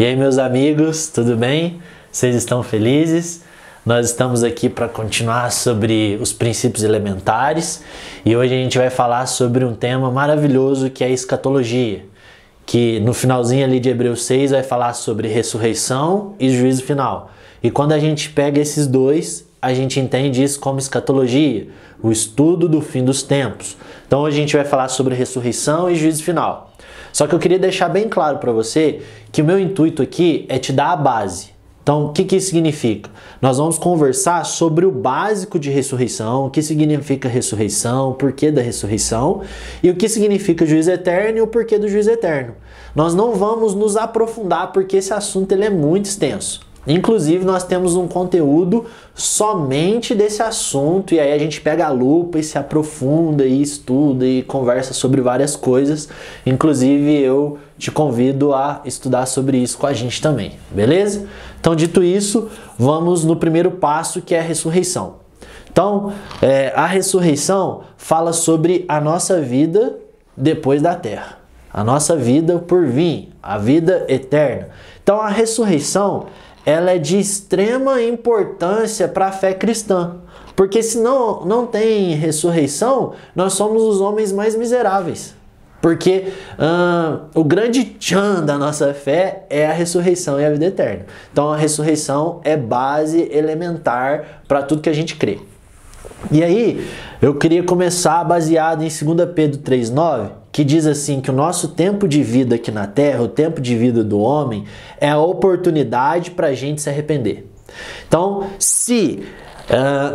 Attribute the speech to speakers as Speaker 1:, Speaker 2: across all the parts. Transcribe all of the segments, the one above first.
Speaker 1: E aí, meus amigos, tudo bem? Vocês estão felizes? Nós estamos aqui para continuar sobre os princípios elementares e hoje a gente vai falar sobre um tema maravilhoso que é a escatologia, que no finalzinho ali de Hebreus 6 vai falar sobre ressurreição e juízo final. E quando a gente pega esses dois, a gente entende isso como escatologia, o estudo do fim dos tempos. Então hoje a gente vai falar sobre ressurreição e juízo final. Só que eu queria deixar bem claro para você que o meu intuito aqui é te dar a base. Então, o que isso significa? Nós vamos conversar sobre o básico de ressurreição, o que significa ressurreição, o porquê da ressurreição e o que significa juízo eterno e o porquê do juízo eterno. Nós não vamos nos aprofundar porque esse assunto ele é muito extenso. Inclusive, nós temos um conteúdo somente desse assunto e aí a gente pega a lupa e se aprofunda e estuda e conversa sobre várias coisas. Inclusive, eu te convido a estudar sobre isso com a gente também, beleza? Então, dito isso, vamos no primeiro passo, que é a ressurreição. Então, a ressurreição fala sobre a nossa vida depois da terra. A nossa vida por vir, a vida eterna. Então, a ressurreição ela é de extrema importância para a fé cristã. Porque se não tem ressurreição, nós somos os homens mais miseráveis. Porque o grande tchan da nossa fé é a ressurreição e a vida eterna. Então a ressurreição é base elementar para tudo que a gente crê. E aí, eu queria começar baseado em 2 Pedro 3,9, que diz assim que o nosso tempo de vida aqui na Terra, o tempo de vida do homem, é a oportunidade para a gente se arrepender. Então, se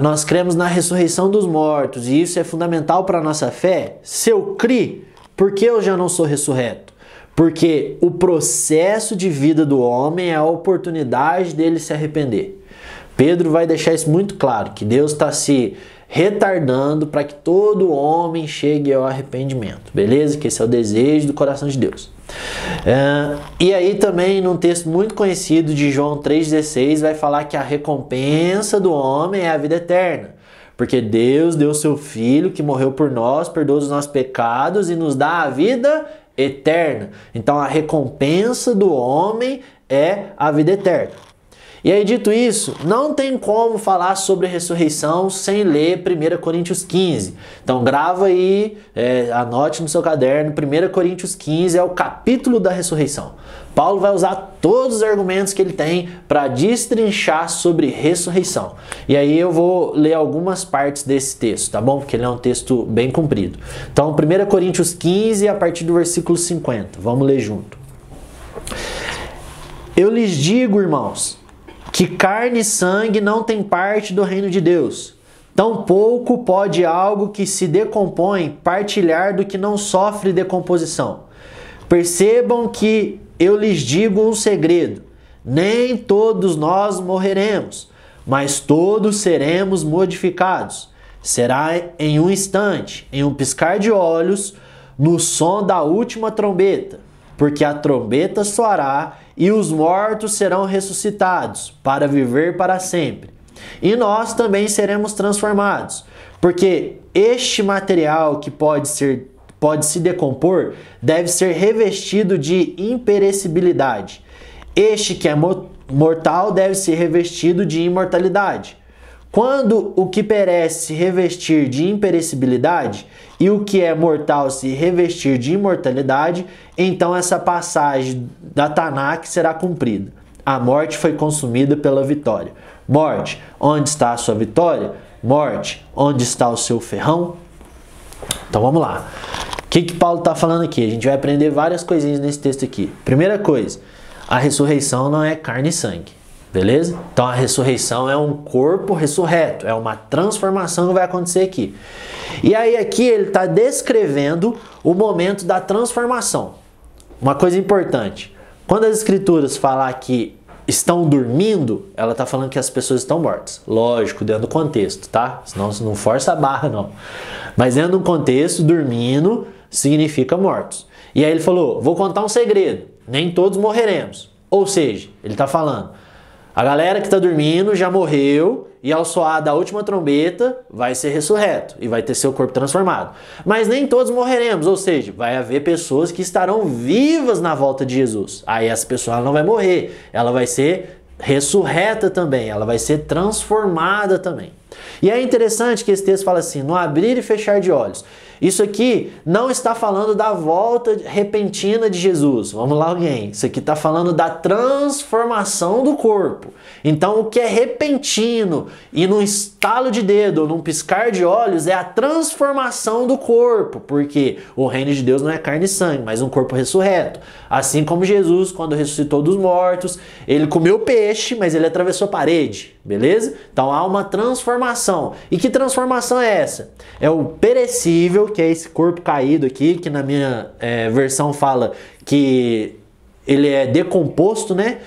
Speaker 1: nós cremos na ressurreição dos mortos e isso é fundamental para a nossa fé, se eu criei, por que eu já não sou ressurreto? Porque o processo de vida do homem é a oportunidade dele se arrepender. Pedro vai deixar isso muito claro, que Deus está se retardando para que todo homem chegue ao arrependimento, beleza? Que esse é o desejo do coração de Deus. E aí também num texto muito conhecido de João 3,16 vai falar que a recompensa do homem é a vida eterna. Porque Deus deu seu Filho que morreu por nós, perdoa os nossos pecados e nos dá a vida eterna. Então a recompensa do homem é a vida eterna. E aí, dito isso, não tem como falar sobre ressurreição sem ler 1 Coríntios 15. Então grava aí, anote no seu caderno, 1 Coríntios 15 é o capítulo da ressurreição. Paulo vai usar todos os argumentos que ele tem para destrinchar sobre ressurreição. E aí eu vou ler algumas partes desse texto, tá bom? Porque ele é um texto bem comprido. Então 1 Coríntios 15 a partir do versículo 50. Vamos ler junto. Eu lhes digo, irmãos, que carne e sangue não tem parte do reino de Deus. Tampouco pode algo que se decompõe partilhar do que não sofre decomposição. Percebam que eu lhes digo um segredo. Nem todos nós morreremos, mas todos seremos modificados. Será em um instante, em um piscar de olhos, no som da última trombeta. Porque a trombeta soará e os mortos serão ressuscitados para viver para sempre. E nós também seremos transformados, porque este material que pode se decompor deve ser revestido de imperecibilidade. Este que é mortal deve ser revestido de imortalidade. Quando o que perece se revestir de imperecibilidade e o que é mortal se revestir de imortalidade, então essa passagem da Tanakh será cumprida. A morte foi consumida pela vitória. Morte, onde está a sua vitória? Morte, onde está o seu ferrão? Então vamos lá. O que Paulo está falando aqui? A gente vai aprender várias coisinhas nesse texto aqui. Primeira coisa, a ressurreição não é carne e sangue. Beleza? Então a ressurreição é um corpo ressurreto, é uma transformação que vai acontecer aqui. E aí aqui ele está descrevendo o momento da transformação. Uma coisa importante, quando as escrituras falam que estão dormindo, ela está falando que as pessoas estão mortas. Lógico, dentro do contexto, tá? Senão não força a barra não. Mas dentro do contexto, dormindo significa mortos. E aí ele falou, vou contar um segredo, nem todos morreremos. Ou seja, ele está falando, A galera que está dormindo já morreu e ao soar da última trombeta vai ser ressurreto e vai ter seu corpo transformado. Mas nem todos morreremos, ou seja, vai haver pessoas que estarão vivas na volta de Jesus. Aí essa pessoa não vai morrer, ela vai ser ressurreta também, ela vai ser transformada também. E é interessante que esse texto fala assim, no abrir e fechar de olhos. Isso aqui não está falando da volta repentina de Jesus. Vamos lá, alguém. Isso aqui está falando da transformação do corpo. Então, o que é repentino e num estalo de dedo ou num piscar de olhos é a transformação do corpo. Porque o reino de Deus não é carne e sangue, mas um corpo ressurreto. Assim como Jesus, quando ressuscitou dos mortos, ele comeu peixe, mas ele atravessou a parede. Beleza? Então, há uma transformação. E que transformação é essa? É o perecível, que é esse corpo caído aqui, que na minha versão fala que ele é decomposto, né?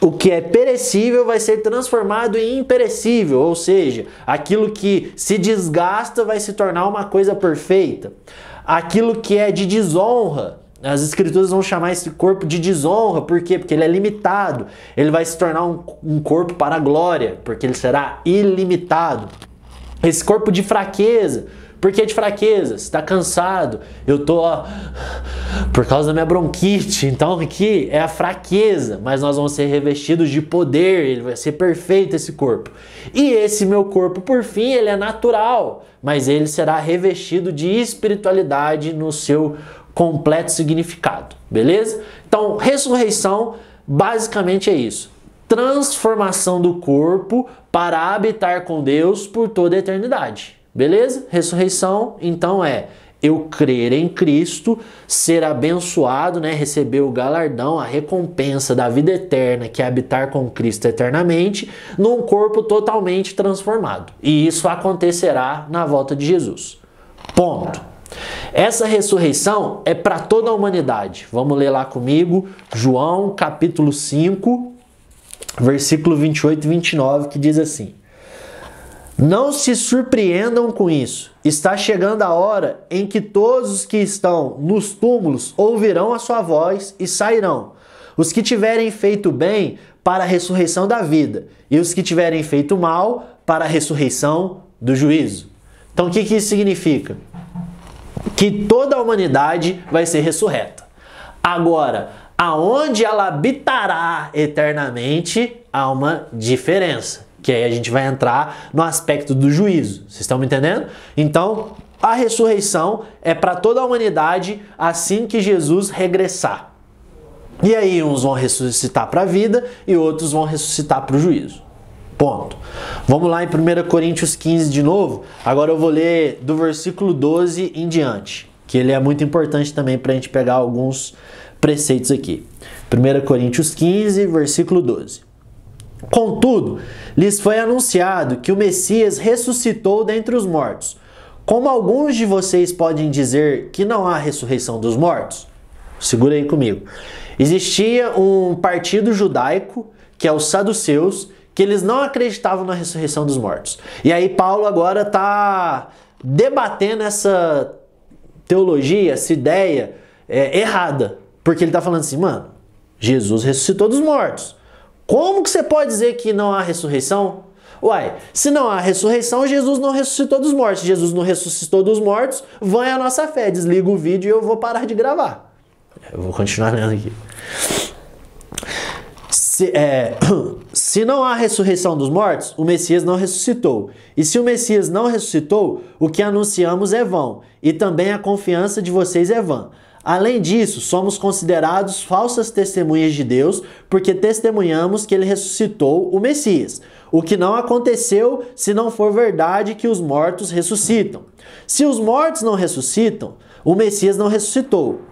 Speaker 1: O que é perecível vai ser transformado em imperecível, ou seja, aquilo que se desgasta vai se tornar uma coisa perfeita. Aquilo que é de desonra, as escrituras vão chamar esse corpo de desonra, por quê? Porque ele é limitado, ele vai se tornar um corpo para a glória, porque ele será ilimitado. Esse corpo de fraqueza, por que de fraqueza? Você está cansado, eu tô por causa da minha bronquite, então aqui é a fraqueza, mas nós vamos ser revestidos de poder, ele vai ser perfeito esse corpo. E esse meu corpo, por fim, ele é natural, mas ele será revestido de espiritualidade no seu completo significado, beleza? Então, ressurreição basicamente é isso. Transformação do corpo para habitar com Deus por toda a eternidade. Beleza? Ressurreição, então eu crer em Cristo, ser abençoado, né? Receber o galardão, a recompensa da vida eterna, que é habitar com Cristo eternamente, num corpo totalmente transformado. E isso acontecerá na volta de Jesus. Ponto. Essa ressurreição é para toda a humanidade. Vamos ler lá comigo, João capítulo 5, versículo 28 e 29, que diz assim: não se surpreendam com isso. Está chegando a hora em que todos os que estão nos túmulos ouvirão a sua voz e sairão. Os que tiverem feito bem para a ressurreição da vida e os que tiverem feito mal para a ressurreição do juízo. Então o que isso significa? Que toda a humanidade vai ser ressurreta. Agora, aonde ela habitará eternamente, há uma diferença. Que aí a gente vai entrar no aspecto do juízo. Vocês estão me entendendo? Então, a ressurreição é para toda a humanidade assim que Jesus regressar. E aí uns vão ressuscitar para a vida e outros vão ressuscitar para o juízo. Ponto. Vamos lá em 1 Coríntios 15 de novo. Agora eu vou ler do versículo 12 em diante, que ele é muito importante também para a gente pegar alguns preceitos aqui. 1 Coríntios 15, versículo 12. Contudo, lhes foi anunciado que o Messias ressuscitou dentre os mortos. Como alguns de vocês podem dizer que não há ressurreição dos mortos? Segura aí comigo. Existia um partido judaico, que é os saduceus, que eles não acreditavam na ressurreição dos mortos. E aí Paulo agora está debatendo essa teologia, essa ideia errada. Porque ele está falando assim, mano, Jesus ressuscitou dos mortos. Como que você pode dizer que não há ressurreição? Uai, se não há ressurreição, Jesus não ressuscitou dos mortos. Se Jesus não ressuscitou dos mortos, vai a nossa fé. Desliga o vídeo e eu vou parar de gravar. Eu vou continuar lendo aqui. Se não há ressurreição dos mortos, o Messias não ressuscitou. E se o Messias não ressuscitou, o que anunciamos é vão. E também a confiança de vocês é vã. Além disso, somos considerados falsas testemunhas de Deus, porque testemunhamos que ele ressuscitou o Messias, o que não aconteceu se não for verdade que os mortos ressuscitam. Se os mortos não ressuscitam, o Messias não ressuscitou.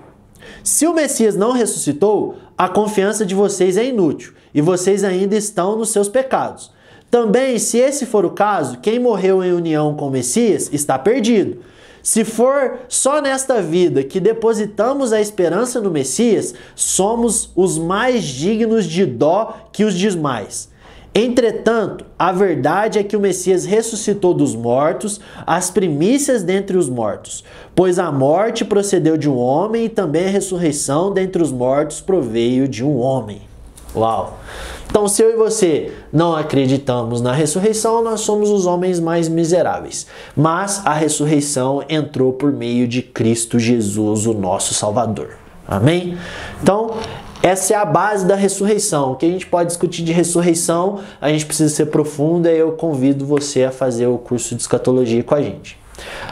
Speaker 1: Se o Messias não ressuscitou, a confiança de vocês é inútil, e vocês ainda estão nos seus pecados. Também, se esse for o caso, quem morreu em união com o Messias está perdido. Se for só nesta vida que depositamos a esperança no Messias, somos os mais dignos de dó que os demais. Entretanto, a verdade é que o Messias ressuscitou dos mortos, as primícias dentre os mortos. Pois a morte procedeu de um homem e também a ressurreição dentre os mortos proveio de um homem. Uau! Então, se eu e você não acreditamos na ressurreição, nós somos os homens mais miseráveis. Mas a ressurreição entrou por meio de Cristo Jesus, o nosso Salvador. Amém? Então, essa é a base da ressurreição. O que a gente pode discutir de ressurreição, a gente precisa ser profundo, e eu convido você a fazer o curso de escatologia com a gente.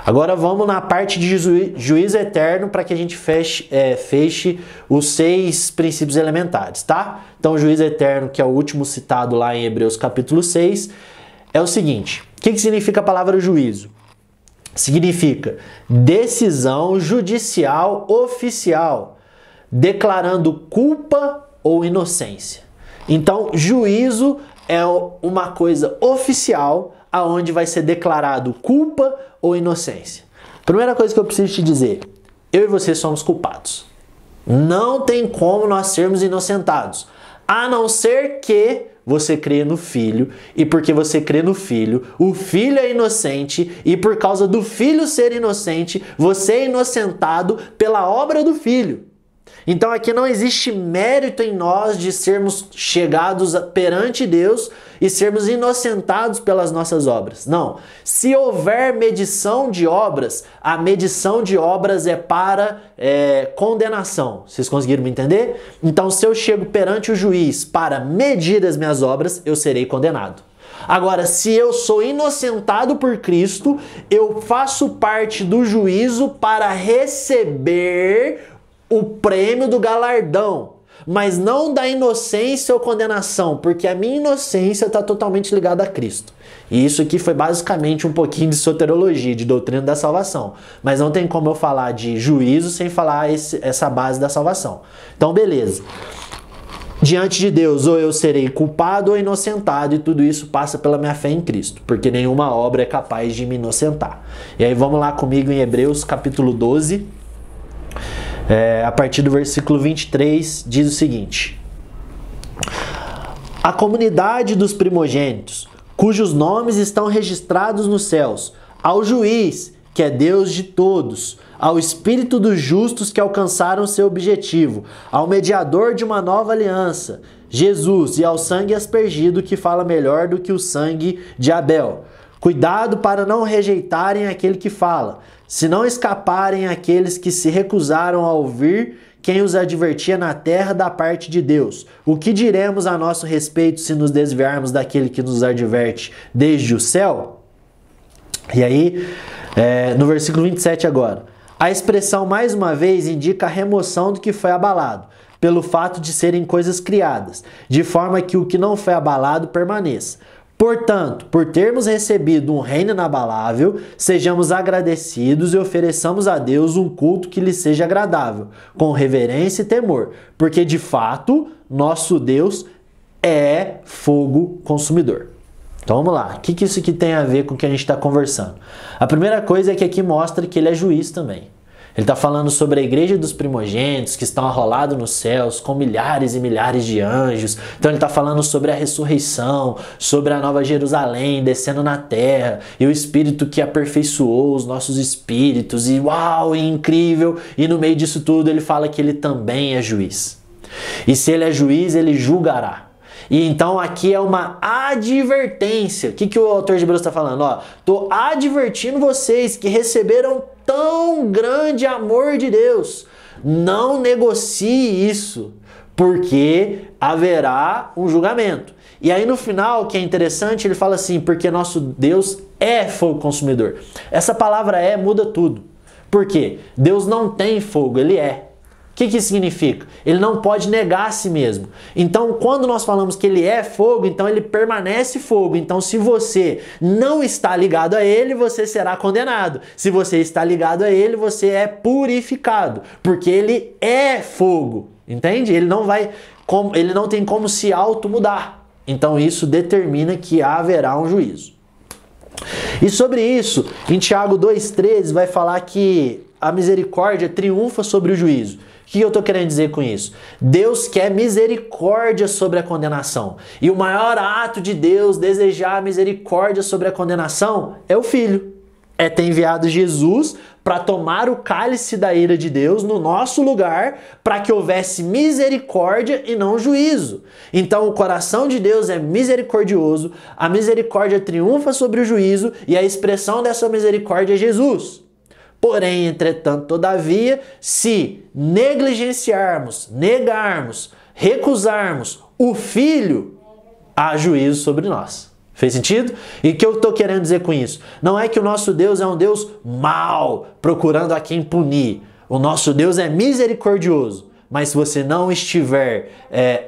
Speaker 1: Agora vamos na parte de juízo eterno para que a gente feche os 6 princípios elementares, tá? Então o juízo eterno, que é o último citado lá em Hebreus capítulo 6, é o seguinte. O que significa a palavra juízo? Significa decisão judicial oficial, declarando culpa ou inocência. Então juízo é uma coisa oficial aonde vai ser declarado culpa ou inocência. Primeira coisa que eu preciso te dizer, eu e você somos culpados. Não tem como nós sermos inocentados, a não ser que você crê no Filho, e porque você crê no Filho, o Filho é inocente, e por causa do Filho ser inocente, você é inocentado pela obra do Filho. Então aqui não existe mérito em nós de sermos chegados perante Deus e sermos inocentados pelas nossas obras. Não. Se houver medição de obras, a medição de obras é para condenação. Vocês conseguiram me entender? Então se eu chego perante o juiz para medir as minhas obras, eu serei condenado. Agora, se eu sou inocentado por Cristo, eu faço parte do juízo para receber o prêmio do galardão, mas não da inocência ou condenação, porque a minha inocência está totalmente ligada a Cristo. E isso aqui foi basicamente um pouquinho de soteriologia, de doutrina da salvação. Mas não tem como eu falar de juízo sem falar essa base da salvação. Então, beleza. Diante de Deus, ou eu serei culpado ou inocentado, e tudo isso passa pela minha fé em Cristo, porque nenhuma obra é capaz de me inocentar. E aí vamos lá comigo em Hebreus capítulo 12, a partir do versículo 23, diz o seguinte: a comunidade dos primogênitos, cujos nomes estão registrados nos céus, ao juiz, que é Deus de todos, ao espírito dos justos que alcançaram seu objetivo, ao mediador de uma nova aliança, Jesus, e ao sangue aspergido, que fala melhor do que o sangue de Abel. Cuidado para não rejeitarem aquele que fala, se não escaparem aqueles que se recusaram a ouvir quem os advertia na terra da parte de Deus. O que diremos a nosso respeito se nos desviarmos daquele que nos adverte desde o céu? E aí, no versículo 27 agora, a expressão mais uma vez indica a remoção do que foi abalado, pelo fato de serem coisas criadas, de forma que o que não foi abalado permaneça. Portanto, por termos recebido um reino inabalável, sejamos agradecidos e ofereçamos a Deus um culto que lhe seja agradável, com reverência e temor, porque de fato, nosso Deus é fogo consumidor. Então vamos lá, o que isso aqui tem a ver com o que a gente está conversando? A primeira coisa é que aqui mostra que ele é juiz também. Ele está falando sobre a igreja dos primogênitos que estão arrolados nos céus com milhares e milhares de anjos. Então ele está falando sobre a ressurreição, sobre a nova Jerusalém descendo na terra e o Espírito que aperfeiçoou os nossos espíritos. E uau, é incrível! E no meio disso tudo ele fala que ele também é juiz. E se ele é juiz, ele julgará. E então aqui é uma advertência. O que o autor de Hebreus está falando? Estou advertindo vocês que receberam tão grande amor de Deus. Não negocie isso, porque haverá um julgamento. E aí no final, que é interessante, ele fala assim, porque nosso Deus é fogo consumidor. Essa palavra muda tudo. Por quê? Deus não tem fogo, ele é. O que isso significa? Ele não pode negar a si mesmo. Então, quando nós falamos que ele é fogo, então ele permanece fogo. Então, se você não está ligado a ele, você será condenado. Se você está ligado a ele, você é purificado. Porque ele é fogo. Entende? Ele não tem como se auto-mudar. Então, isso determina que haverá um juízo. E sobre isso, em Tiago 2,13 vai falar que a misericórdia triunfa sobre o juízo. O que eu estou querendo dizer com isso? Deus quer misericórdia sobre a condenação. E o maior ato de Deus desejar misericórdia sobre a condenação é o Filho. É ter enviado Jesus para tomar o cálice da ira de Deus no nosso lugar, para que houvesse misericórdia e não juízo. Então o coração de Deus é misericordioso, a misericórdia triunfa sobre o juízo e a expressão dessa misericórdia é Jesus. Porém, entretanto, todavia, se negligenciarmos, negarmos, recusarmos o Filho, há juízo sobre nós. Fez sentido? E o que eu estou querendo dizer com isso? Não é que o nosso Deus é um Deus mau, procurando a quem punir. O nosso Deus é misericordioso. Mas se você não estiver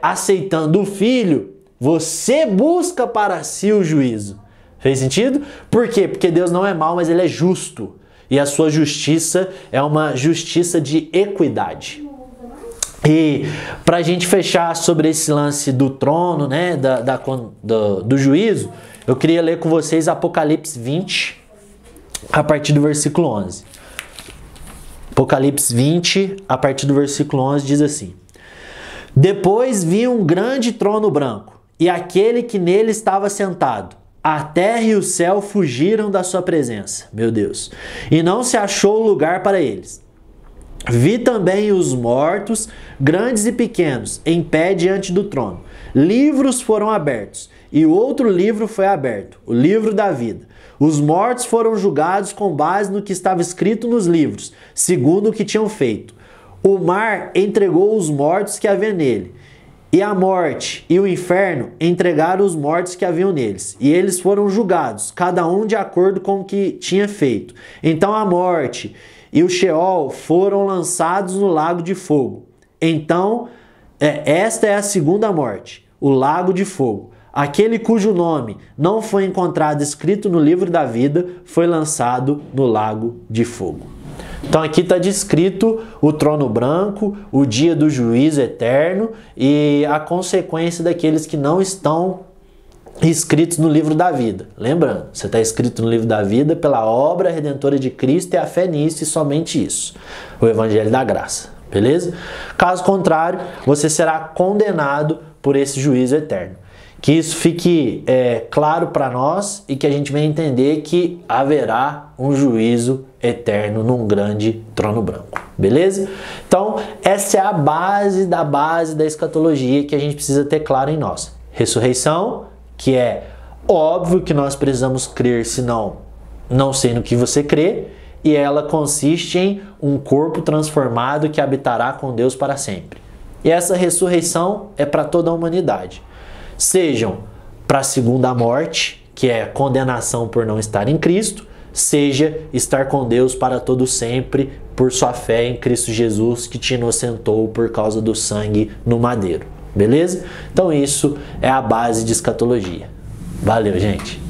Speaker 1: aceitando o Filho, você busca para si o juízo. Fez sentido? Por quê? Porque Deus não é mau, mas Ele é justo. E a sua justiça é uma justiça de equidade. E para a gente fechar sobre esse lance do trono, né, do juízo, eu queria ler com vocês Apocalipse 20, a partir do versículo 11. Apocalipse 20, a partir do versículo 11, diz assim: Depois vi um grande trono branco, e aquele que nele estava sentado. A terra e o céu fugiram da sua presença, meu Deus, e não se achou lugar para eles. Vi também os mortos, grandes e pequenos, em pé diante do trono. Livros foram abertos, e outro livro foi aberto, o livro da vida. Os mortos foram julgados com base no que estava escrito nos livros, segundo o que tinham feito. O mar entregou os mortos que havia nele, e a morte e o inferno entregaram os mortos que haviam neles, e eles foram julgados, cada um de acordo com o que tinha feito. Então a morte e o Sheol foram lançados no lago de fogo. Então, esta é a segunda morte, o lago de fogo. Aquele cujo nome não foi encontrado escrito no livro da vida foi lançado no lago de fogo. Então aqui está descrito o trono branco, o dia do juízo eterno e a consequência daqueles que não estão escritos no livro da vida. Lembrando, você está escrito no livro da vida pela obra redentora de Cristo e a fé nisso e somente isso. O Evangelho da Graça. Beleza? Caso contrário, você será condenado por esse juízo eterno. Que isso fique claro para nós e que a gente venha entender que haverá um juízo eterno num grande trono branco. Beleza? Então, essa é a base da escatologia que a gente precisa ter claro em nós. Ressurreição, que é óbvio que nós precisamos crer, senão não sei no que você crê, e ela consiste em um corpo transformado que habitará com Deus para sempre. E essa ressurreição é para toda a humanidade. Sejam para a segunda morte, que é condenação por não estar em Cristo, seja estar com Deus para todo sempre por sua fé em Cristo Jesus, que te inocentou por causa do sangue no madeiro. Beleza? Então isso é a base de escatologia. Valeu, gente!